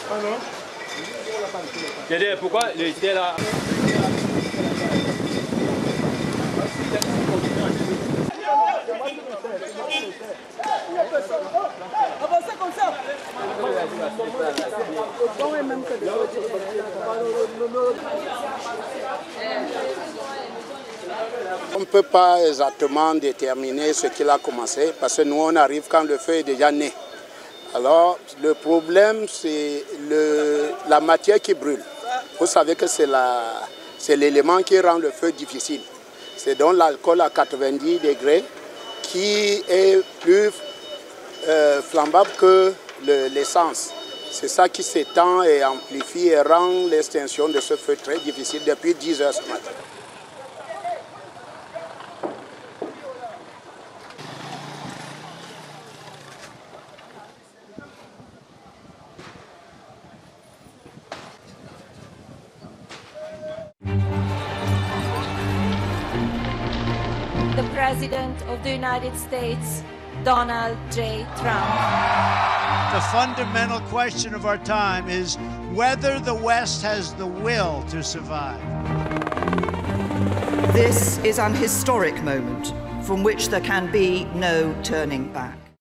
Ah non. Pourquoi il était là? Avancez comme ça. On ne peut pas exactement déterminer ce qu'il a commencé parce que nous on arrive quand le feu est déjà né. Alors le problème c'est la matière qui brûle. Vous savez que c'est l'élément qui rend le feu difficile. C'est donc l'alcool à 90 degrés qui est plus flambable que l'essence. C'est ça qui s'étend et amplifie et rend l'extinction de ce feu très difficile depuis 10 heures ce matin. The President of the United States, Donald J. Trump. The fundamental question of our time is whether the West has the will to survive. This is an historic moment from which there can be no turning back.